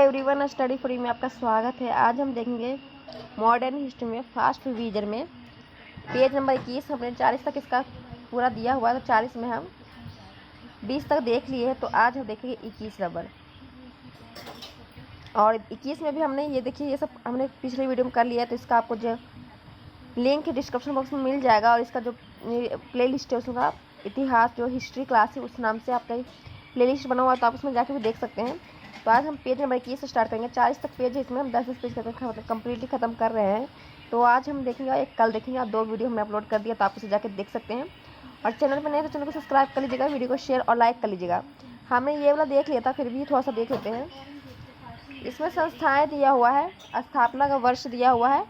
Everyone, study free में आपका स्वागत है। आज हम देखेंगे मॉडर्न हिस्ट्री में फर्स्ट रिवीजन में पेज नंबर 21। हमने 40 तक इसका पूरा दिया हुआ है, तो 40 में हम 20 तक देख लिए हैं। तो आज हम देखेंगे 21 नंबर, और 21 में भी हमने ये देखिए, ये सब हमने पिछले वीडियो में कर लिया है। तो इसका आपको जो लिंक डिस्क्रिप्शन बॉक्स में मिल जाएगा, और इसका जो प्ले लिस्ट है उसका इतिहास जो हिस्ट्री क्लास है उस नाम से आपका प्ले लिस्ट बना हुआ है, तो आप उसमें जाके भी देख सकते हैं। तो आज हम पेज नंबर 21 से स्टार्ट करेंगे। 40 तक पेज है, इसमें हम 10 पेज करके कम्प्लीटली ख़त्म कर रहे हैं। तो आज हम देखेंगे, एक कल देखेंगे, और 2 वीडियो हमने अपलोड कर दिया, तो आप उसे जाकर देख सकते हैं। और चैनल पर नए तो चैनल को सब्सक्राइब कर लीजिएगा, वीडियो को शेयर और लाइक कर लीजिएगा। हमने ये वाला देख लिया था, फिर भी थोड़ा सा देख लेते हैं। इसमें संस्थाएँ दिया हुआ है, स्थापना का वर्ष दिया हुआ है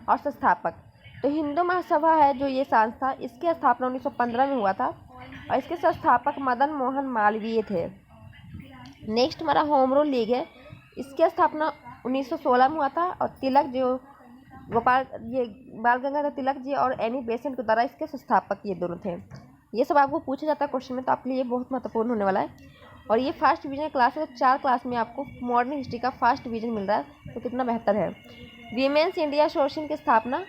और संस्थापक। तो हिंदू महासभा है जो ये संस्था, इसकी स्थापना 1915 में हुआ था, और इसके संस्थापक मदन मोहन मालवीय थे। नेक्स्ट हमारा होम रूल लीग है, इसकी स्थापना 1916 में हुआ था, और तिलक जो बाल गंगाधर तिलक जी और एनी बेसेंट के द्वारा इसके संस्थापक ये दोनों थे। ये सब आपको पूछा जाता है क्वेश्चन में, तो आपके लिए ये बहुत महत्वपूर्ण होने वाला है। और ये फर्स्ट डिवीजन क्लास है, तो 4 क्लास में आपको मॉडर्न हिस्ट्री का फर्स्ट डिवीजन मिल रहा है, तो कितना बेहतर है। वीमेंस इंडिया एसोसिएशन की स्थापना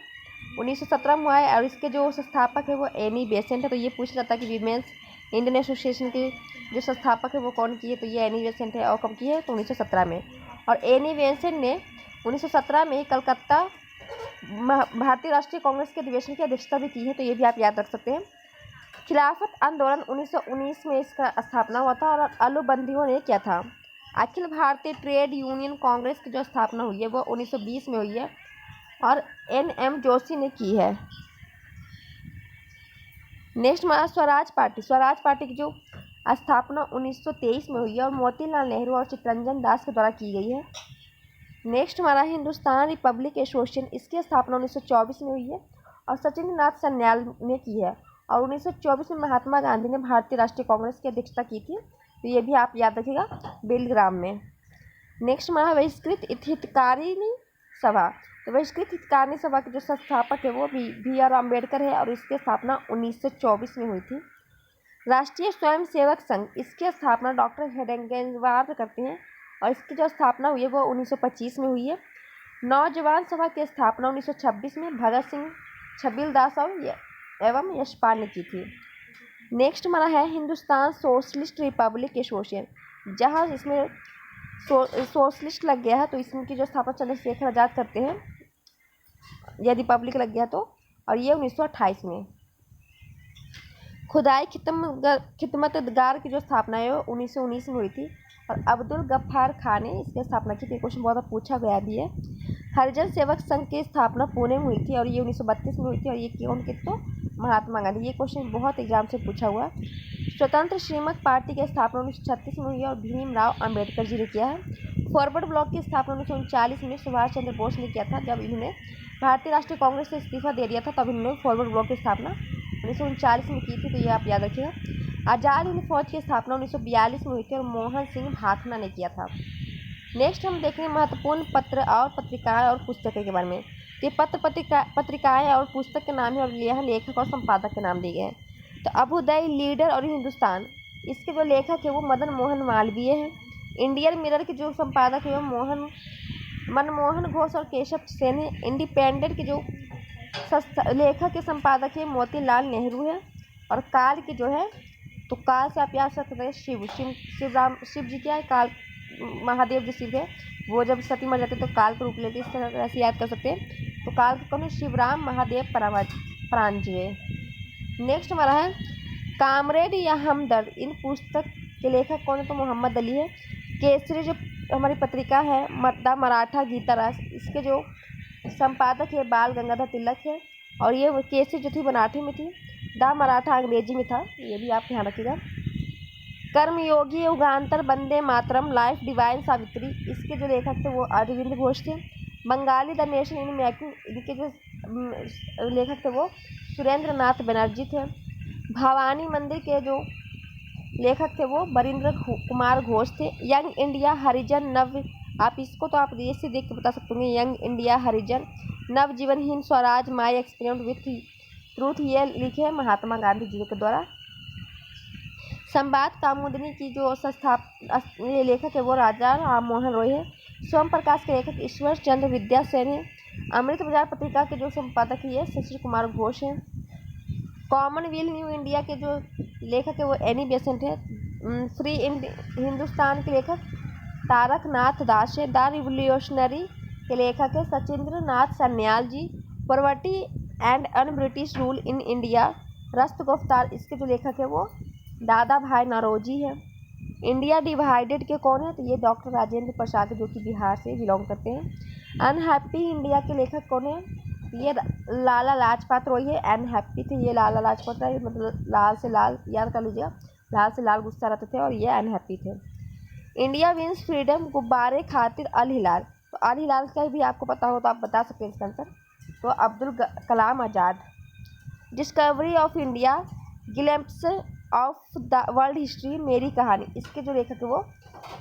1917 में हुआ है, और इसके जो संस्थापक है वो एनी बेसेंट है। तो ये पूछा जाता है कि वीमेंस इंडियन एसोसिएशन के जो संस्थापक है वो कौन की है, तो ये एनी बेसेंट है। और कब की है, तो 1917 में। और एनी बेसेंट ने 1917 में कलकत्ता भारतीय राष्ट्रीय कांग्रेस के अधिवेशन की अध्यक्षता भी की है, तो ये भी आप याद रख सकते हैं। खिलाफत आंदोलन 1919 में इसका स्थापना हुआ था, और अलूबंदियों ने क्या था, अखिल भारतीय ट्रेड यूनियन कांग्रेस की जो स्थापना हुई है वो 1920 में हुई है, और NM जोशी ने की है। नेक्स्ट हमारा स्वराज पार्टी की जो स्थापना 1923 में हुई है, और मोतीलाल नेहरू और चित्तरंजन दास के द्वारा की गई है। नेक्स्ट हमारा हिंदुस्तान रिपब्लिक एसोसिएशन, इसकी स्थापना 1924 में हुई है, और सचिंद्र नाथ सन्याल ने की है। और 1924 में महात्मा गांधी ने भारतीय राष्ट्रीय कांग्रेस की अध्यक्षता की थी, तो ये भी आप याद रखिएगा, बेलग्राम में। नेक्स्ट हमारा बहिष्कृत हितकारिणी सभा, तो बहिष्कृत हितकारिणी सभा के जो संस्थापक है वो BR अम्बेडकर है, और इसकी स्थापना 1924 में हुई थी। राष्ट्रीय स्वयंसेवक संघ, इसकी स्थापना डॉक्टर हेडगेवार करते हैं, और इसकी जो स्थापना हुई है वो 1925 में हुई है। नौजवान सभा की स्थापना 1926 में भगत सिंह, छबीलदास एवं यशपाल ने की थी। नेक्स्ट हमारा है हिंदुस्तान सोशलिस्ट रिपब्लिक एसोसिएशन, जहाँ इसमें सोशलिस्ट लग गया है, तो इसमें की जो स्थापना चंद्रशेखर आज़ाद करते हैं, यह रिपब्लिक लग गया तो। और ये 1928 में। खुदाई खिदमतगार की जो स्थापना है वो 1919 में हुई थी, और अब्दुल गफ्फार खान ने इसकी स्थापना की थी। क्वेश्चन बहुत पूछा गया भी है। हरिजन सेवक संघ की स्थापना पुणे में हुई थी, और ये 1932 में हुई थी, और ये कौन की, तो महात्मा गांधी। ये क्वेश्चन बहुत एग्जाम से पूछा हुआ। स्वतंत्र श्रमिक पार्टी की स्थापना 1936 में हुई है, और भीमराव अंबेडकर जी ने किया है। फॉरवर्ड ब्लॉक की स्थापना 1939 में सुभाष चंद्र बोस ने किया था, जब इन्होंने भारतीय राष्ट्रीय कांग्रेस से इस्तीफा दे दिया था, तब इन्होंने फॉरवर्ड ब्लॉक की स्थापना 1939 में की थी, तो ये आप याद रखिएगा। आज़ाद हिंद फौज की स्थापना 1942 में हुई थी, और मोहन सिंह भाखना ने किया था। नेक्स्ट हम देखेंगे महत्वपूर्ण पत्र और पत्रिकाएं और पुस्तकें के बारे में। ये पत्रिकाएं और पुस्तक के नाम है, और यहाँ लेखक और संपादक के नाम दिए गए हैं। तो अभ्युदय, लीडर और हिंदुस्तान, इसके जो लेखक है वो मदन मोहन मालवीय है। इंडियन मिरर के जो संपादक है वो मनमोहन घोष और केशव सेन है। इंडिपेंडेंट के जो लेखक के संपादक है मोतीलाल नेहरू है। और काल की जो है, तो काल से आप याद सकते हैं शिव जी क्या है, काल महादेव जो शिव है, वो जब सती मर जाते तो काल का रूप लेते, इस तरह से याद कर सकते हैं। तो काल के कौन है, शिवराम महादेव परांजपे। नेक्स्ट हमारा है कामरेड या हमदर्द, इन पुस्तक के लेखक कौन है, तो मोहम्मद अली है। केसरी जो हमारी पत्रिका है द मराठा गीता रास, इसके जो संपादक है बाल गंगाधर तिलक है, और ये केसरी जो थी मराठी में थी, द मराठा अंग्रेजी में था, ये भी आप ध्यान रखिएगा। कर्मयोगी, युगांतर, वंदे मातरम, लाइफ डिवाइन सावित्री, इसके जो लेखक थे वो अरविंद घोष थे। Bengali the nation in making, इनके जो लेखक थे वो सुरेंद्र नाथ बनर्जी थे। भवानी मंदिर के जो लेखक थे वो बरिंद्र कुमार घोष थे। यंग इंडिया हरिजन नव, आप इसको तो आप देश से देख के बता सकते होंगे, Young India Harijan Navjivan Hind Swaraj my experiment with truth, ये लिखे हैं महात्मा गांधी जी के द्वारा। संवाद कौमुदी की जो लेखक है वो राजा राम मोहन रॉय है। सोम प्रकाश के लेखक ईश्वर चंद्र विद्यासेन है। अमृत बाजार पत्रिका के जो संपादक ये शशि कुमार घोष हैं। कॉमनवेल्थ न्यू इंडिया के जो लेखक है वो एनी बेसेंट है। फ्री हिंदुस्तान के लेखक तारक नाथ दास है। द रिवोल्यूशनरी के लेखक है Sachindra Nath Sanyal ji. Poverty and un British rule in India Rast Goftar, इसके जो लेखक है वो दादा भाई नौरोजी है। इंडिया डिवाइडेड के कौन है, तो ये डॉक्टर राजेंद्र प्रसाद जो कि बिहार से बिलोंग करते हैं। अनहैप्पी इंडिया के लेखक कौन है, ये लाला लाजपत राय है। अनहैप्पी थे ये लाला लाजपत राय, मतलब लाल से लाल, याद कर लीजिएगा, लाल से लाल गुस्सा रहते थे, और ये अनहैप्पी थे। इंडिया विंस फ्रीडम, गुब्बारे खातिर अल हिलाल, तो अल हिलाल का भी आपको पता हो तो आप बता सकते हैं इसका आंसर, तो Abdul Kalam Azad. Discovery of India, glimpses of the world history, Meri Kahani, इसके जो लेखक है वो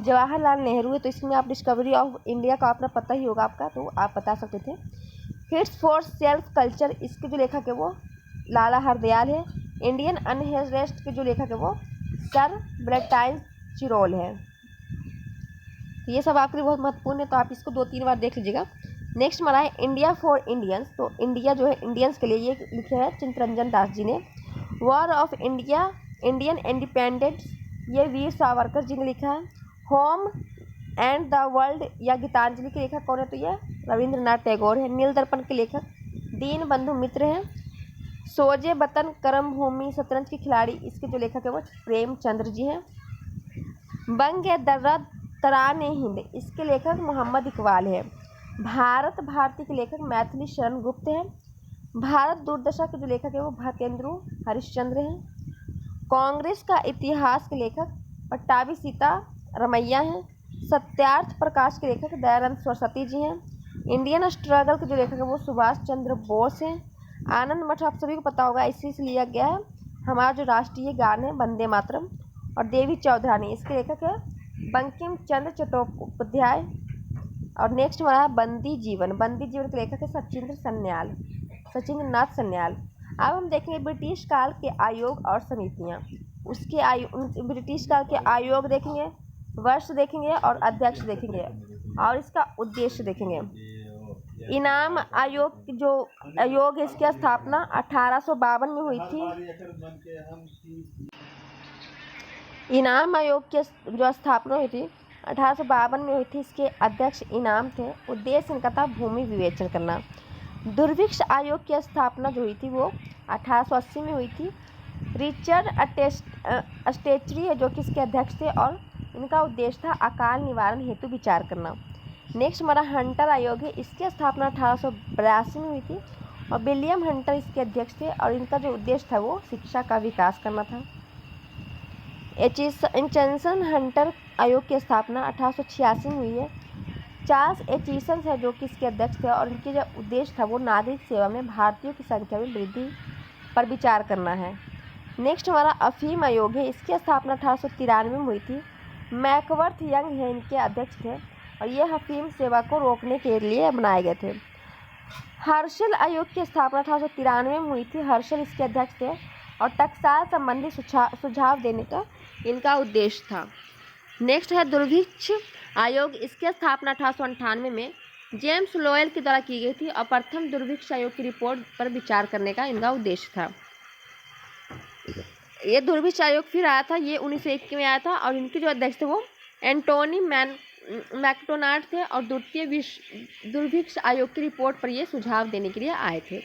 जवाहरलाल नेहरू है। तो इसमें आप डिस्कवरी ऑफ इंडिया का अपना पता ही होगा आपका, तो आप बता सकते थे। हिट्स फॉर सेल्फ कल्चर, इसके जो लेखक है वो लाला हरदयाल है। इंडियन अनरेस्ट के जो लेखक है वो सर ब्रटाइन चिरोल है। ये सब आपके लिए बहुत महत्वपूर्ण है, तो आप इसको 2-3 बार देख लीजिएगा। नेक्स्ट हमारा है इंडिया फॉर इंडियंस, तो इंडिया जो है इंडियंस के लिए ये लिखे हैं चित्तरंजन दास जी ने। War of India, Indian independence, ये वीर सावरकर जी ने लिखा है। होम एंड द वर्ल्ड या गीतांजलि के लेखक कौन है, तो ये रविंद्रनाथ टैगोर है। नील दर्पण के लेखक दीन बंधु मित्र हैं। सोजे वतन करम भूमि, शतरंज के खिलाड़ी, इसके जो लेखक है वो प्रेमचंद्र जी हैं। बंग दर्रा तरान हिंद, इसके लेखक मोहम्मद इकबाल है। भारत भारती के लेखक मैथिली शरण गुप्त हैं। भारत दुर्दशा के जो लेखक है वो भतेंद्र हरिश्चंद्र हैं। कांग्रेस का इतिहास के लेखक पट्टाभी सीता रमैया हैं। सत्यार्थ प्रकाश के लेखक दयानंद सरस्वती जी हैं। इंडियन स्ट्रगल के जो लेखक है वो सुभाष चंद्र बोस हैं। आनंद मठ आप सभी को पता होगा, इसी से लिया गया है। हमारा जो राष्ट्रीय गान है वंदे मातरम। और देवी चौधरानी, इसके लेखक है बंकिम चंद्र चट्टोपाध्याय। और नेक्स्ट हमारा बंदी जीवन, बंदी जीवन के लेखक है सचिंद्र नाथ सन्याल। अब हम देखेंगे ब्रिटिश काल के आयोग और समितियाँ, उसके ब्रिटिश काल के आयोग देखेंगे, वर्ष देखेंगे और अध्यक्ष देखेंगे और इसका उद्देश्य देखेंगे। इनाम आयोग जो आयोग है इसकी स्थापना 1852 में हुई थी। इनाम आयोग की जो स्थापना हुई थी 1852 में हुई थी। इसके अध्यक्ष इनाम थे। उद्देश्य इनका था भूमि विवेचन करना। दुर्भिक्ष आयोग की स्थापना जो हुई थी वो 1880 में हुई थी। रिचर्ड अस्टेचरी है जो कि इसके अध्यक्ष थे और इनका उद्देश्य था अकाल निवारण हेतु विचार करना। नेक्स्ट हमारा हंटर आयोग है, इसकी स्थापना 1882 में हुई थी और विलियम हंटर इसके अध्यक्ष थे और इनका जो उद्देश्य था वो शिक्षा का विकास करना था। एचिसन हंटर आयोग की स्थापना 1886 में हुई है। चार्ल्स एचिसन है जो कि इसके अध्यक्ष थे और इनके जो उद्देश्य था वो नागरिक सेवा में भारतीयों की संख्या में वृद्धि पर विचार करना है। नेक्स्ट हमारा अफीम आयोग है, इसकी स्थापना 1893 में हुई थी। मैकवर्थ यंग है इनके अध्यक्ष थे और ये अफीम सेवा को रोकने के लिए बनाए गए थे। हर्षल आयोग की स्थापना 1893 में हुई थी। हर्षल इसके अध्यक्ष थे और टकसाल संबंधी सुझाव देने का इनका उद्देश्य था। नेक्स्ट है दुर्भिक्ष आयोग, इसकी स्थापना 1898 में जेम्स लोयल के द्वारा की गई थी और प्रथम दुर्भिक्ष आयोग की रिपोर्ट पर विचार करने का इनका उद्देश्य था। ये दुर्भिक्ष आयोग फिर आया था, ये 1901 में आया था और इनके जो अध्यक्ष थे वो एंटोनी मैकडोनाल्ड थे और द्वितीय विश्व दुर्भिक्ष आयोग की रिपोर्ट पर ये सुझाव देने के लिए आए थे।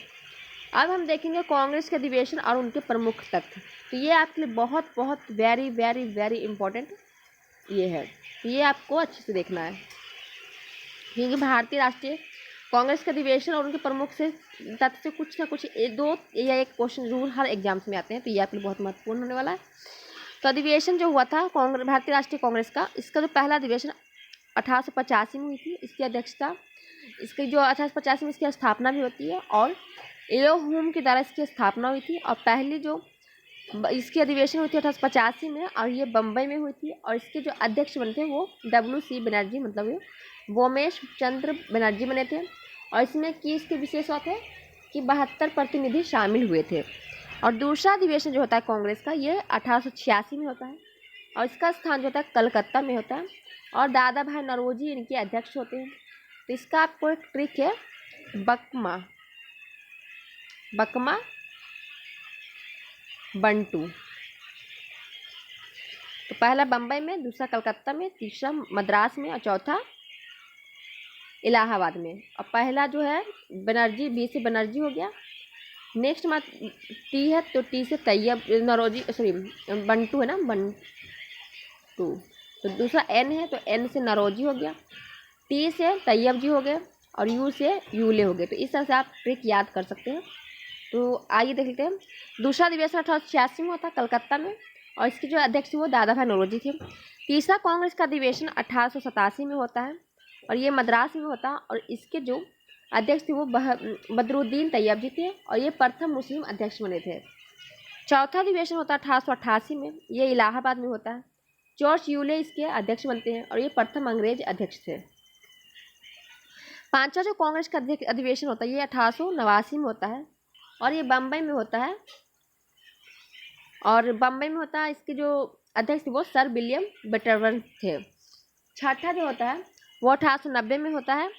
अब हम देखेंगे कांग्रेस के अधिवेशन और उनके प्रमुख तथ्य। तो ये आपके लिए बहुत बहुत वेरी वेरी वेरी इंपॉर्टेंट ये है, ये आपको अच्छे से देखना है क्योंकि भारतीय राष्ट्रीय कांग्रेस के अधिवेशन और उनके प्रमुख से तथ्य से कुछ ना कुछ 2 या 1 क्वेश्चन जरूर हर एग्जाम्स में आते हैं, तो ये आपके लिए बहुत महत्वपूर्ण होने वाला है। तो अधिवेशन जो हुआ था कांग्रेस भारतीय राष्ट्रीय कांग्रेस का, इसका जो पहला अधिवेशन 1885 में हुई थी, इसकी अध्यक्षता इसकी जो 1885 में इसकी स्थापना भी होती है और एलोहुम के द्वारा इसकी स्थापना हुई थी और पहली जो इसकी अधिवेशन हुई थी 1885 में और ये बम्बई में हुई थी और इसके जो अध्यक्ष बने थे वो WC बनर्जी मतलब वोमेश चंद्र बनर्जी बने थे और इसमें की इसके विशेष बात है कि 72 प्रतिनिधि शामिल हुए थे। और दूसरा अधिवेशन जो होता है कांग्रेस का ये 1886 में होता है और इसका स्थान जो होता है कलकत्ता में होता है और दादा भाई नौरोजी इनके अध्यक्ष होते हैं। तो इसका आपको एक ट्रिक है, बकमा बकमा बंटू। तो पहला बम्बई में, दूसरा कलकत्ता में, तीसरा मद्रास में और चौथा इलाहाबाद में। और पहला जो है बनर्जी, बी से बनर्जी हो गया। नेक्स्ट मत टी है, तो टी से तैयब नौरोजी, सॉरी बंटू है ना, बंटू। तो दूसरा एन है, तो एन से नौरोजी हो गया। टी से तैयब जी हो गए और यू से यूले हो गए। तो इस तरह से आप ट्रिक याद कर सकते हैं। तो आइए देख लेते हैं। दूसरा अधिवेशन 1886 में होता है कलकत्ता में, और इसके जो अध्यक्ष वो दादा भाई नौरोजी थे। तीसरा कांग्रेस का अधिवेशन 1887 में होता है और ये मद्रास में होता है, और इसके जो अध्यक्ष थे वो बदरुद्दीन तैयब जी थे, और ये प्रथम मुस्लिम अध्यक्ष बने थे। चौथा अधिवेशन होता है 1888 में, ये इलाहाबाद में होता है। जॉर्ज यूले इसके अध्यक्ष बनते हैं और ये प्रथम अंग्रेज अध्यक्ष थे। पांचवा जो कांग्रेस का अधिवेशन होता है ये 1889 में होता है और ये बम्बई में होता है, और बम्बई में होता है। इसके जो अध्यक्ष थे वो सर विलियम बटरवर्थ थे। छठा जो होता है वो 1890 में होता है,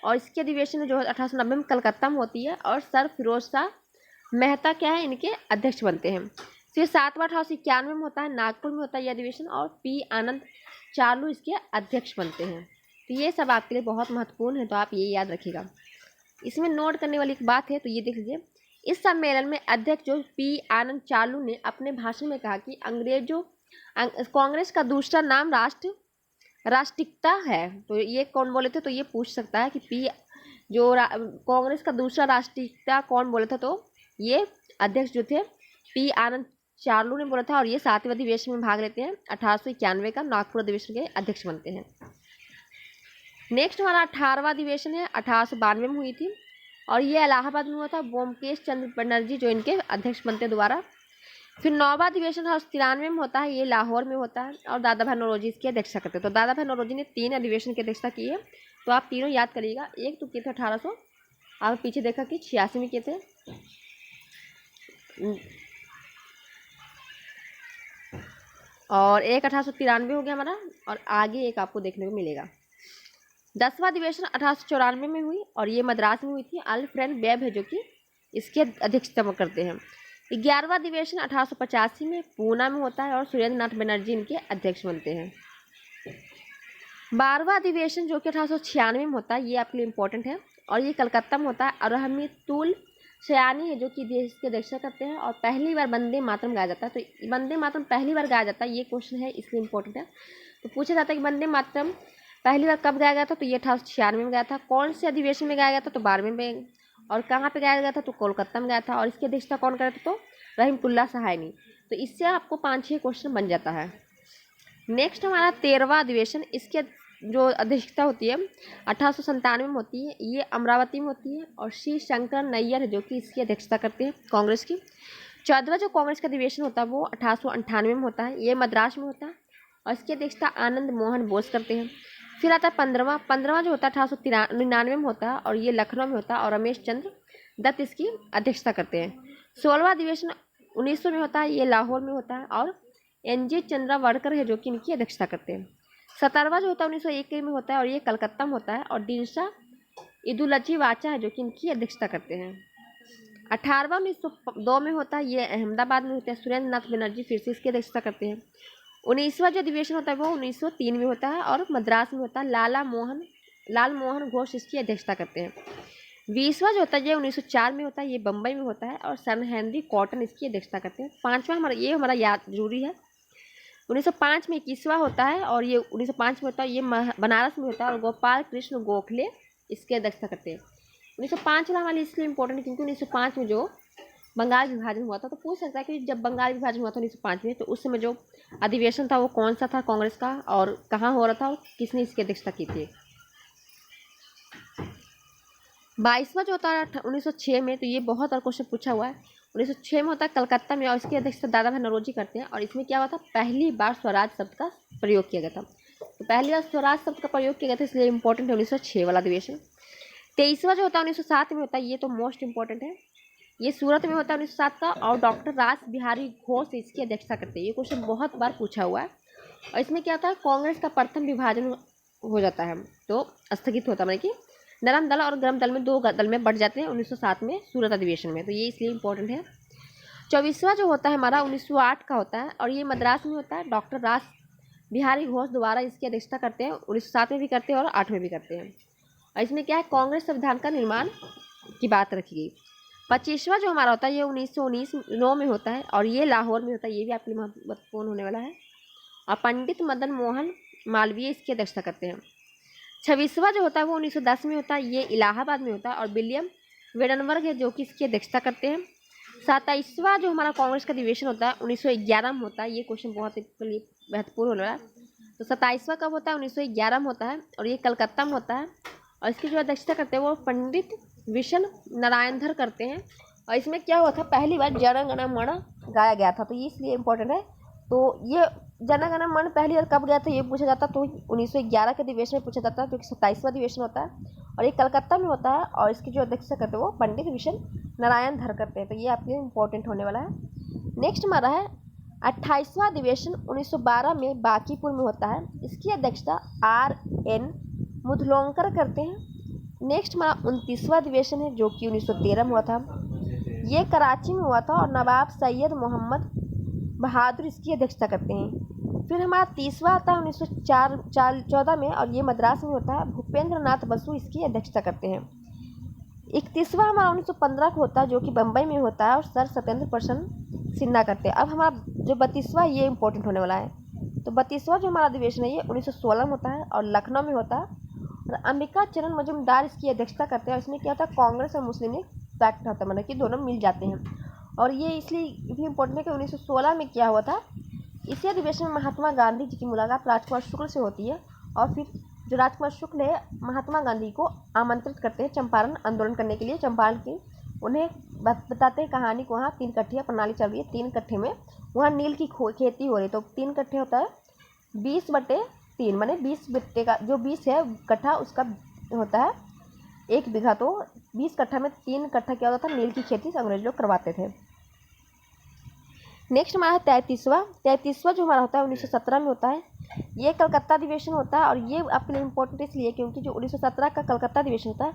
और इसकी अधिवेशन जो 1890 में कलकत्ता में होती है, और सर फिरोज शाह मेहता क्या है इनके अध्यक्ष बनते हैं। फिर सातवां 1891 में होता है, नागपुर में होता है यह अधिवेशन, और पी आनंद चालू इसके अध्यक्ष बनते हैं। तो ये सब आपके लिए बहुत महत्वपूर्ण है, तो आप ये याद रखिएगा। इसमें नोट करने वाली एक बात है, तो ये देख लीजिए। इस सम्मेलन में अध्यक्ष जो पी आनंद चालू ने अपने भाषण में कहा कि अंग्रेजों कांग्रेस का दूसरा नाम राष्ट्रिकता है। तो ये कौन बोले थे, तो ये पूछ सकता है कि कांग्रेस का दूसरा राष्ट्रिकता कौन बोले थे, तो ये अध्यक्ष जो थे पी आनंद चालू ने बोला था, और ये 7वें अधिवेशन में भाग लेते हैं। 1891 का नागपुर अधिवेशन के अध्यक्ष बनते हैं। नेक्स्ट हमारा 18वां अधिवेशन है, 1892 में हुई थी, और ये इलाहाबाद में हुआ था। ब्योमकेश चंद्र बनर्जी जो इनके अध्यक्ष बनते हैं दोबारा। फिर 9वां अधिवेशन 1893 में होता है, ये लाहौर में होता है, और दादा भाई नौरोजी इसकी अध्यक्षता करते हैं। तो दादा भाई नौरोजी ने 3 अधिवेशन की अध्यक्षता की है, तो आप तीनों याद करिएगा। एक तो किए थे 1800, आप पीछे देखा कि 86 में किए थे, और एक 1893 हो गया हमारा, और आगे एक आपको देखने को मिलेगा। 10वां अधिवेशन 1894 में हुई, और ये मद्रास में हुई थी। अल्फ्रेड वेब है जो कि इसकी अध्यक्षता करते हैं। 11वां अधिवेशन 1885 में पूना में होता है, और सुरेंद्र नाथ बनर्जी इनके अध्यक्ष बनते हैं। 12वां अधिवेशन जो कि 1896 में होता है, ये आपके लिए इम्पोर्टेंट है, और ये कलकत्ता में होता है। और हमीदुल सयानी है जो कि देश की अध्यक्षता करते हैं, और पहली बार वंदे मातरम गाया जाता है। तो वंदे मातरम पहली बार गाया जाता है, ये क्वेश्चन है इसलिए इम्पोर्टेंट है। तो पूछा जाता है कि वंदे मातरम पहली बार कब गाया गया था, तो ये 1896 में गाया था। कौन से अधिवेशन में गाया गया था, तो 12वें में। और कहाँ पे गाया गया था, तो कोलकाता में गाया था। और इसकी अध्यक्षता कौन कर रहे थे, तो रहीमतुल्लाह सहानी। तो इससे आपको 5-6 क्वेश्चन बन जाता है। नेक्स्ट हमारा 13वां अधिवेशन, इसके जो अध्यक्षता होती है 1897 में होती है, ये अमरावती में होती है, और श्री शंकर नैयर जो कि इसकी अध्यक्षता करते हैं कांग्रेस की। 14वां जो कांग्रेस का अधिवेशन होता है वो 1898 में होता है, ये मद्रास में होता है, और इसकी अध्यक्षता आनंद मोहन बोस करते हैं। फिर आता है 15वां जो होता है 1899 में होता है, और ये लखनऊ में होता है, और रमेश चंद्र दत्त इसकी अध्यक्षता करते हैं। 16वां अधिवेशन 1900 में होता है, ये लाहौर में होता है, और NG चंद्रावड़कर है जो कि इनकी अध्यक्षता करते हैं। 17वां जो होता है 1901 में होता है, और ये कलकत्ता में होता है, और दिनशा ईदुलजी वाचा है जो कि इनकी अध्यक्षता करते हैं। 18वां 1902 में होता है, ये अहमदाबाद में होता है, सुरेंद्र नाथ बनर्जी फिर से इसकी अध्यक्षता करते हैं। 19वां जो अधिवेशन होता है वो 1903 में होता है, और मद्रास में होता है। लाल मोहन घोष इसकी अध्यक्षता करते हैं। 20वां जो होता है ये 1904 में होता है, ये बम्बई में होता है, और सन हेनरी कॉटन इसकी अध्यक्षता करते हैं। 5वां हमारा याद जरूरी है, 1905 में 21वां होता है, और ये 1905 में होता है, ये बनारस में होता है, और गोपाल कृष्ण गोखले इसकी अध्यक्षता करते हैं। 1905 वाला हमारे इसलिए इंपॉर्टेंट है क्योंकि 1905 में जो बंगाल विभाजन हुआ था, तो पूछ सकता है कि जब बंगाल विभाजन हुआ था 1905 में, तो उस समय जो अधिवेशन था वो कौन सा था कांग्रेस का, और कहाँ हो रहा था, और किसने इसकी अध्यक्षता की थी। 22वां जो होता है 1906 में, तो ये बहुत और क्वेश्चन पूछा हुआ है। 1906 में होता है कलकत्ता में, और इसकी अध्यक्षता दादा भाई नौरोजी करते हैं, और इसमें क्या हुआ था, पहली बार स्वराज शब्द का प्रयोग किया गया था। तो पहली बार स्वराज शब्द का प्रयोग किया गया था, इसलिए इंपॉर्टेंट है 1906 वाला अधिवेशन। 23वां जो होता है 1907 में होता है, ये तो मोस्ट इंपॉर्टेंट है, ये सूरत में होता है 1907 का, और डॉक्टर रास बिहारी घोष इसकी अध्यक्षता करते हैं। ये क्वेश्चन बहुत बार पूछा हुआ है, और इसमें क्या होता है, कांग्रेस का प्रथम विभाजन हो जाता है, तो स्थगित होता है, मतलब कि नरम दल और गर्म दल में दो दल में बढ़ जाते हैं 1907 में सूरत अधिवेशन में, तो ये इसलिए इम्पोर्टेंट है। 24वां जो होता है हमारा 1908 का होता है और ये मद्रास में होता है। डॉक्टर रास बिहारी घोष द्वारा इसकी अध्यक्षता करते हैं, 1907 में भी करते हैं और 8 में भी करते हैं। और इसमें क्या है, कांग्रेस संविधान का निर्माण की बात रखी गई। 25वां जो हमारा होता है ये 1919 में होता है और ये लाहौर में होता है, ये भी आपके लिए महत्वपूर्ण होने वाला है। और पंडित मदन मोहन मालवीय इसकी अध्यक्षता करते हैं। 26वां जो होता है वो 1910 में होता है, ये इलाहाबाद में होता है और विलियम वेडनबर्ग है जो कि इसकी अध्यक्षता करते हैं। 27वां जो हमारा कांग्रेस का अधिवेशन होता है 1911 में होता है, ये क्वेश्चन बहुत महत्वपूर्ण होने वाला है। तो 27वां कब होता है, 1911 में होता है और ये कलकत्ता में होता है और इसकी जो अध्यक्षता करते हैं वो पंडित विशन नारायणधर करते हैं। और इसमें क्या हुआ था, पहली बार जन गण मन गाया गया था, तो ये इसलिए इम्पोर्टेंट है। तो ये जन गण मन पहली बार कब गया था ये पूछा जाता, तो 1911 के अधिवेशन में पूछा जाता है, जो कि 27वां अधिवेशन होता है और ये कलकत्ता में होता है और इसकी जो अध्यक्षता करते हैं वो पंडित विशन नारायणधर करते हैं, तो ये आपके लिए इम्पोर्टेंट होने वाला है। नेक्स्ट हमारा है 28वां अधिवेशन 1912 में बांकीपुर में होता है, इसकी अध्यक्षता RN मुधलोंकर करते हैं। नेक्स्ट हमारा 29वां अधिवेशन है जो कि 1913 में हुआ था, ये कराची में हुआ था और नवाब सैयद मोहम्मद बहादुर इसकी अध्यक्षता करते हैं। फिर हमारा 30वां आता है 1914 में और ये मद्रास में होता है, भूपेंद्र नाथ बसु इसकी अध्यक्षता करते हैं। 31वां हमारा 1915 को होता है जो कि बम्बई में होता है और सर सत्येंद्र प्रसन्न सिन्हा करते हैं। अब हमारा जो 32वां ये इंपॉर्टेंट होने वाला है, तो 32वां जो हमारा अधिवेशन है ये 1916 में होता है और लखनऊ में होता है और अंबिका चरण मजूमदार इसकी अध्यक्षता करते हैं। और इसमें क्या होता है, कांग्रेस और मुस्लिम लीग पैक्ट होता है, मतलब कि दोनों मिल जाते हैं। और ये इसलिए भी इम्पोर्टेंट है कि 1916 में क्या हुआ था, इसी अधिवेशन में महात्मा गांधी जी की मुलाकात राजकुमार शुक्ल से होती है और फिर जो राजकुमार शुक्ल है महात्मा गांधी को आमंत्रित करते हैं चंपारण आंदोलन करने के लिए। चंपारण की उन्हें बताते हैं कहानी को, वहाँ 3 कट्ठिया प्रणाली चल रही है, 3 कट्ठे में वहाँ नील की खेती हो रही है, तो 3 कट्ठे होता है 20/3, माने 20 बिट्टे का जो 20 है कट्ठा उसका होता है 1 बीघा, तो 20 कट्ठा में 3 कट्ठा क्या होता था, नील की खेती अंग्रेज लोग करवाते थे। नेक्स्ट हमारा है 33वां जो हमारा होता है 1917 में होता है, ये कलकत्ता अधिवेशन होता है और ये आपके लिए इम्पोर्टेंट इसलिए क्योंकि जो 1917 का कलकत्ता अधिवेशन होता है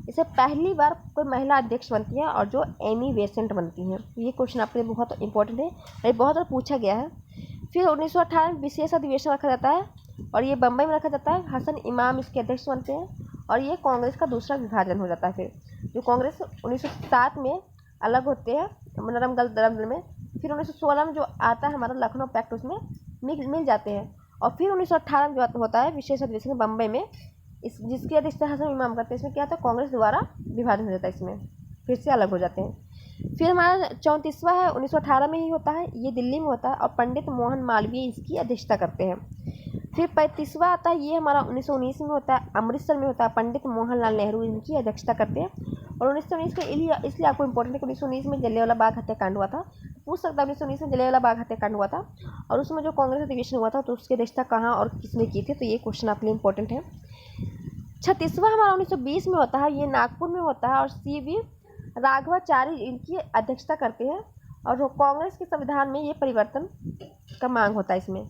इसे पहली बार कोई महिला अध्यक्ष बनती है और जो एनी बेसेंट बनती हैं। ये क्वेश्चन आपके लिए बहुत इंपॉर्टेंट है, ये बहुत बार पूछा गया है। फिर 1918 में विशेष अधिवेशन रखा जाता है और ये बम्बई में रखा जाता है, हसन इमाम इसके अध्यक्ष बनते हैं और ये कांग्रेस का दूसरा विभाजन हो जाता है। फिर जो कांग्रेस 1907 में अलग होते हैं नरम दल में, फिर 1916 में जो आता है हमारा लखनऊ पैक्ट उसमें मिल जाते हैं और फिर 1918 में जो होता है विशेष अधिवेशन बम्बई में, इस जिसकी अध्यक्षता हसन इमाम करते हैं। इसमें क्या होता है, कांग्रेस द्वारा विभाजन हो जाता है, इसमें फिर से अलग हो जाते हैं। फिर हमारा 34वां है 1918 में ही होता है, ये दिल्ली में होता है और पंडित मोहन मालवीय इसकी अध्यक्षता करते हैं। फिर 35वां आता है, ये हमारा 1919 में होता है, अमृतसर में होता है, पंडित मोहनलाल नेहरू इनकी अध्यक्षता करते हैं। और 1919 के इसलिए आपको इंपॉर्टेंट है कि 1919 में जलियांवाला बाग हत्याकांड हुआ था, पूछ सकता है 1919 में जलियांवाला बाग हत्याकांड हुआ था और उसमें जो कांग्रेस अधिवेशन हुआ था तो उसकी अध्यक्षता कहाँ और किसने की थी, तो ये क्वेश्चन आपके लिए इंपॉर्टेंट है। 36वां हमारा 1920 में होता है, ये नागपुर में होता है और CV राघवाचार्य इनकी अध्यक्षता करते हैं और जो कांग्रेस के संविधान में ये परिवर्तन का मांग होता है इसमें।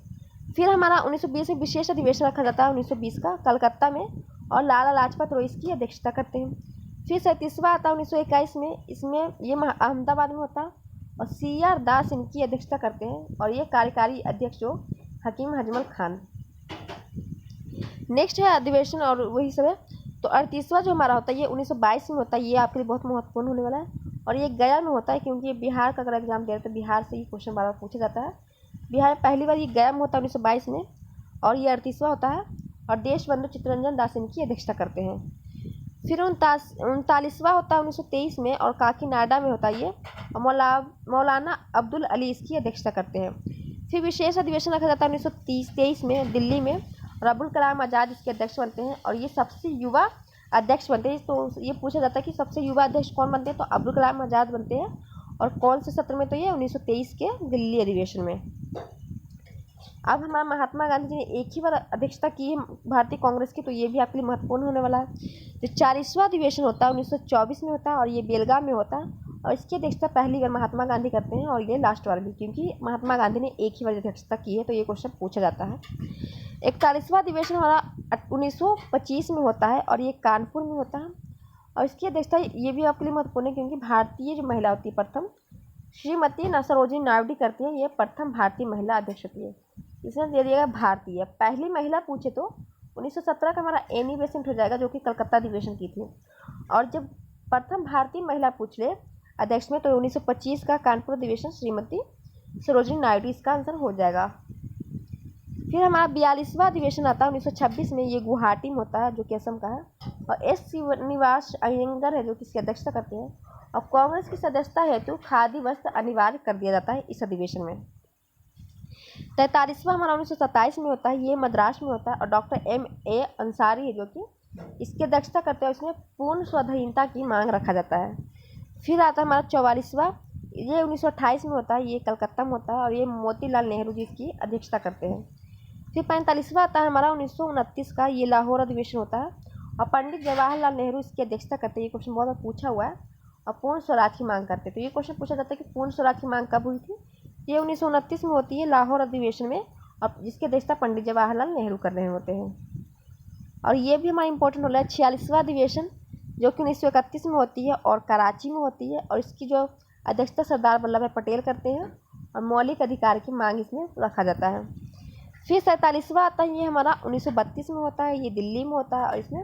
फिर हमारा 1920 में विशेष अधिवेशन रखा जाता है 1920 का कलकत्ता में और लाला लाजपत राय इसकी अध्यक्षता करते हैं। फिर 37वां आता है 1921 में, इसमें ये अहमदाबाद में होता है और CR दास इनकी अध्यक्षता करते हैं और ये कार्यकारी अध्यक्ष जो हकीम हजमल खान। नेक्स्ट है अधिवेशन और वही सब है, तो 38वां जो हमारा होता है ये 1922 में होता है, ये आपके लिए बहुत महत्वपूर्ण होने वाला है और ये गया में होता है क्योंकि ये बिहार का अगर एग्जाम दे रहे तो बिहार से ही क्वेश्चन बार बार पूछा जाता है। बिहार में पहली बार ये गया में होता है 1922 में और ये 38वां होता है और देशबंधु चित्तरंजन दास इनकी अध्यक्षता करते हैं। फिर 39वां होता है 1923 में और काकीनाडा में होता है ये और मौलाना अब्दुल अली इसकी अध्यक्षता करते हैं। फिर विशेष अधिवेशन रखा जाता है 1923 में दिल्ली में और अब्दुल कलाम आज़ाद इसके अध्यक्ष बनते हैं और ये सबसे युवा अध्यक्ष बनते हैं। तो ये पूछा जाता है कि सबसे युवा अध्यक्ष कौन बनते हैं, तो अब्दुल कलाम आज़ाद बनते हैं और कौन से सत्र में, तो ये 1923 के दिल्ली अधिवेशन में। अब हमारा महात्मा गांधी जी ने एक ही बार अध्यक्षता की है भारतीय कांग्रेस की, तो ये भी आपके लिए महत्वपूर्ण होने वाला है। जो 40वां अधिवेशन होता है 1924 में होता है और ये बेलगाम में होता है और इसकी अध्यक्षता पहली बार महात्मा गांधी करते हैं, और ये लास्ट बार भी, क्योंकि महात्मा गांधी ने एक ही बार अध्यक्षता की है, तो ये क्वेश्चन पूछा जाता है। 41वां अधिवेशन हमारा 1925 में होता है, और ये कानपुर में होता है। और इसकी अध्यक्षता ये भी आपके लिए महत्वपूर्ण है, क्योंकि भारतीय जो महिला होती है प्रथम, श्रीमती सरोजिनी नायडू करती है, ये प्रथम भारतीय महिला अध्यक्ष होती है। इसमें दे दिएगा भारतीय। पहली महिला पूछे तो 1917 का हमारा एनी बेसेंट हो जाएगा, जो कि कलकत्ता अधिवेशन की थी। और जब प्रथम भारतीय महिला पूछ ले अध्यक्ष में, तो 1925 का कानपुर अधिवेशन श्रीमती सरोजिनी नायडू इसका आंसर हो जाएगा। फिर हमारा 42वां अधिवेशन आता है 1926 में, ये गुवाहाटी में होता है, जो कि असम का है। और एस श्रीनिवास अयंगर है जो कि इसकी अध्यक्षता करते हैं। और कांग्रेस की सदस्यता हेतु खादी वस्त्र अनिवार्य कर दिया जाता है इस अधिवेशन में। 43वां हमारा 1927 में होता है, ये मद्रास में होता है। और डॉक्टर M.A. अंसारी है जो कि इसकी अध्यक्षता करते हैं। इसमें पूर्ण स्वाधीनता की मांग रखा जाता है। फिर आता है हमारा 44वां, ये 1928 में होता है, ये कलकत्ता में होता है। और ये मोतीलाल नेहरू जी इसकी अध्यक्षता करते हैं। फिर 45वां आता है हमारा 1929 का, ये लाहौर अधिवेशन होता है। और पंडित जवाहरलाल नेहरू इसकी अध्यक्षता करते हैं। ये क्वेश्चन बहुत बार पूछा हुआ है। और पूर्ण स्वराज की मांग करते हैं, तो ये क्वेश्चन पूछा जाता है कि पूर्ण स्वराज की मांग कब हुई थी। ये 1929 में होती है लाहौर अधिवेशन में, और जिसकी अध्यक्षता पंडित जवाहरलाल नेहरू कर रहे होते हैं। और ये भी हमारा इंपॉर्टेंट हो रहा है 46वां अधिवेशन, जो कि 1931 में होती है और कराची में होती है। और इसकी जो अध्यक्षता सरदार वल्लभ भाई पटेल करते हैं। और मौलिक अधिकार की मांग इसमें रखा जाता है। फिर 47वां आता है, ये हमारा 1932 में होता है, ये दिल्ली में होता है। और इसमें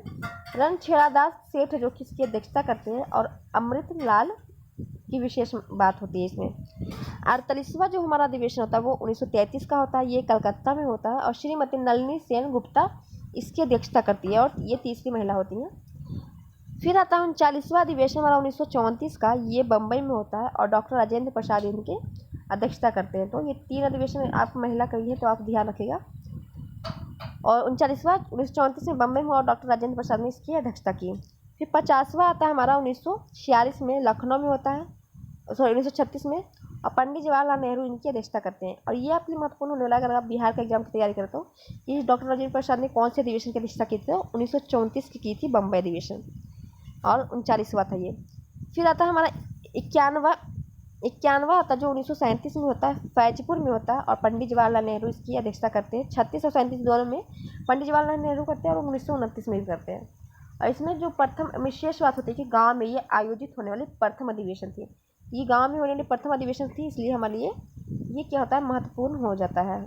रणछेड़ादास सेठ जो कि इसकी अध्यक्षता करते हैं, और अमृतलाल की विशेष बात होती है इसमें। 48वां जो हमारा अधिवेशन होता है वो 1933 का होता है, ये कलकत्ता में होता है। और श्रीमती नलिनी सेन गुप्ता इसकी अध्यक्षता करती है, और ये तीसरी महिला होती हैं। फिर आता है 39वां अधिवेशन हमारा 1934 का, ये बम्बई में होता है। और डॉक्टर राजेंद्र प्रसाद इनके अध्यक्षता करते हैं। तो ये 3 अधिवेशन आप महिला कही है, तो आप ध्यान रखिएगा। और 39वां 1934 में बम्बई में, और डॉक्टर राजेंद्र प्रसाद ने इसकी अध्यक्षता की। फिर 50वां आता है हमारा 1946 में, लखनऊ में होता है, 1936 में। और पंडित जवाहरलाल नेहरू इनकी अध्यक्षता करते हैं। और ये आपके लिए महत्वपूर्ण होने वाला है, अगर आप बिहार का एग्जाम की तैयारी करते हो, कि डॉक्टर राजेंद्र प्रसाद ने कौन से अधिवेशन की अध्यक्षता की थी। 1934 की थी बम्बई अधिवेशन, और 39वां था ये। फिर आता है हमारा 51वां आता है, जो 1937 में होता है, फैजपुर में होता है। और पंडित जवाहरलाल नेहरू इसकी अध्यक्षता करते हैं। 36 और 37 दोनों में पंडित जवाहरलाल नेहरू करते हैं, और 1929 में भी करते हैं। और इसमें जो प्रथम विशेष बात होती है कि गांव में ये आयोजित होने वाली प्रथम अधिवेशन थी। ये गांव में होने वाली प्रथम अधिवेशन थी, इसलिए हमारे लिए ये क्या होता है, महत्वपूर्ण हो जाता है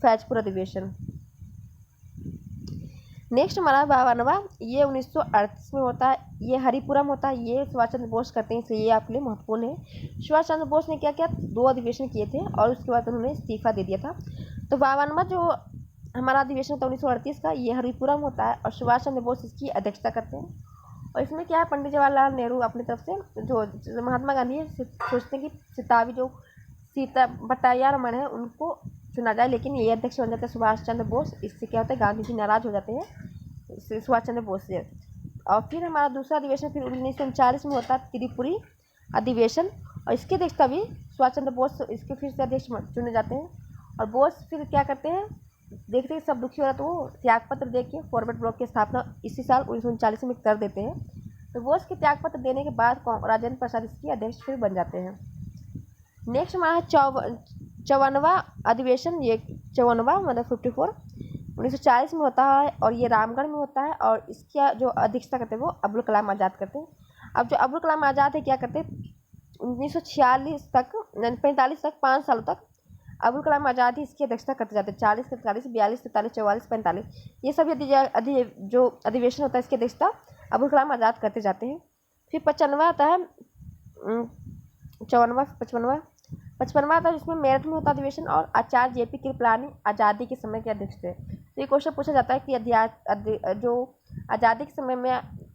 फैजपुर अधिवेशन। नेक्स्ट हमारा 52वां, ये 1938 में होता है, ये हरिपुरम होता है। ये सुभाष चंद्र बोस करते हैं, इसलिए ये आपके लिए महत्वपूर्ण है। सुभाष चंद्र बोस ने क्या किया, 2 अधिवेशन किए थे, और उसके बाद उन्होंने इस्तीफा दे दिया था। तो 52वां जो हमारा अधिवेशन था 1938 का, ये हरिपुरम होता है। और सुभाष चंद्र बोस इसकी अध्यक्षता करते हैं। और इसमें क्या है, पंडित जवाहरलाल नेहरू अपनी तरफ से जो महात्मा गांधी सोचते हैं कि सितावी जो सीता भट्टाचार्य है उनको चुना जाए, लेकिन ये अध्यक्ष बन जाते हैं सुभाष चंद्र बोस। इससे क्या होता है, गांधी जी नाराज हो जाते हैं सुभाष चंद्र बोस से। और फिर हमारा दूसरा अधिवेशन फिर 1939 में होता है, त्रिपुरी अधिवेशन। और इसकी अध्यक्षता भी सुभाष चंद्र बोस इसके फिर से अध्यक्ष चुने जाते हैं। और बोस फिर क्या करते हैं, देखते हैं सब दुखी हो रहा, तो वो त्यागपत्र दे के फॉरवर्ड ब्लॉक की स्थापना इसी साल 1939 में कर देते हैं। तो बोस के त्यागपत्र देने के बाद राजेंद्र प्रसाद इसके अध्यक्ष फिर बन जाते हैं। नेक्स्ट हमारा 54वां अधिवेशन, ये 54वां मतलब 54 1940 में होता है, और ये रामगढ़ में होता है। और इसकी जो अध्यक्षता करते हैं वो अब्दुल कलाम आज़ाद करते हैं। अब जो अब्दुल कलाम आज़ाद है क्या करते हैं, 1946 तक 45 तक 5 सालों तक अब्दुल कलाम आज़ाद ही इसकी अध्यक्षता करते जाते हैं। 40, 43, 42, 43, 44, 45 ये सभी जो अधिवेशन होता है इसकी अध्यक्षता अब्दुल कलाम आज़ाद करते जाते हैं। फिर 55वां आता है 55वां आता है, जिसमें मेरठ में होता है अधिवेशन। और आचार्य JP कृपलानी आज़ादी के समय के अध्यक्ष थे। तो ये क्वेश्चन पूछा जाता है कि जो आज़ादी के समय में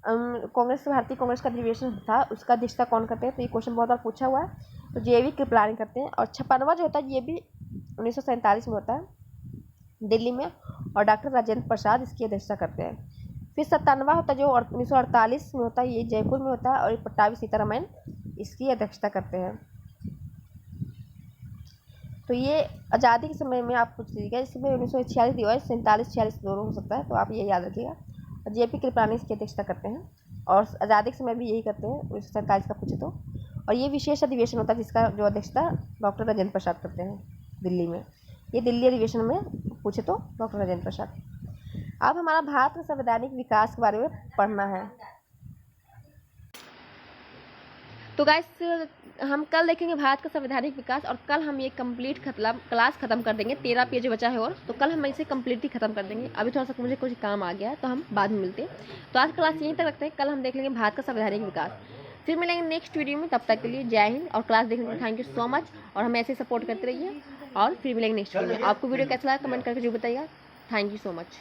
भारतीय कांग्रेस का अधिवेशन था, उसका अध्यक्षता कौन करते हैं। तो ये क्वेश्चन बहुत बार पूछा हुआ है, तो JV कृपलानी करते हैं। और 56वां जो होता है ये भी 1947 में होता है, दिल्ली में। और डॉक्टर राजेंद्र प्रसाद इसकी अध्यक्षता करते हैं। फिर 57वां होता है जो 1948 में होता है, ये जयपुर में होता है। और पट्टाभी सीतारमण इसकी अध्यक्षता करते हैं। तो ये आज़ादी के समय में आप पूछ लीजिएगा, इसमें 1946 47 46 दोनों हो सकता है, तो आप ये याद रखिएगा। और JP कृपलानी इसकी अध्यक्षता करते हैं। और आज़ादी के समय भी यही करते हैं 1947 का पूछे तो। और ये विशेष अधिवेशन होता है जिसका जो अध्यक्षता डॉक्टर राजेंद्र प्रसाद करते हैं दिल्ली में। ये दिल्ली अधिवेशन में पूछे तो डॉक्टर राजेंद्र प्रसाद। अब हमारा भारत के संवैधानिक विकास के बारे में पढ़ना है। तो गाइस हम कल देखेंगे भारत का संवैधानिक विकास, और कल हम ये कंप्लीट क्लास ख़त्म कर देंगे। 13 पेज बचा है और, तो कल हम इसे कंप्लीट ही ख़त्म कर देंगे। अभी थोड़ा सा मुझे कुछ काम आ गया है तो हम बाद में मिलते हैं। तो आज क्लास यहीं तक रखते हैं, कल हम देख लेंगे भारत का संवैधानिक विकास। फिर मिलेंगे नेक्स्ट वीडियो में, तब तक के लिए जय हिंद। और क्लास देखने के लिए थैंक यू सो मच, और हमें ऐसे सपोर्ट करते रहिए। और फिर मिलेंगे नेक्स्ट वीडियो में। आपको वीडियो कैसा लगा कमेंट करके जो बताइएगा। Thank you so much.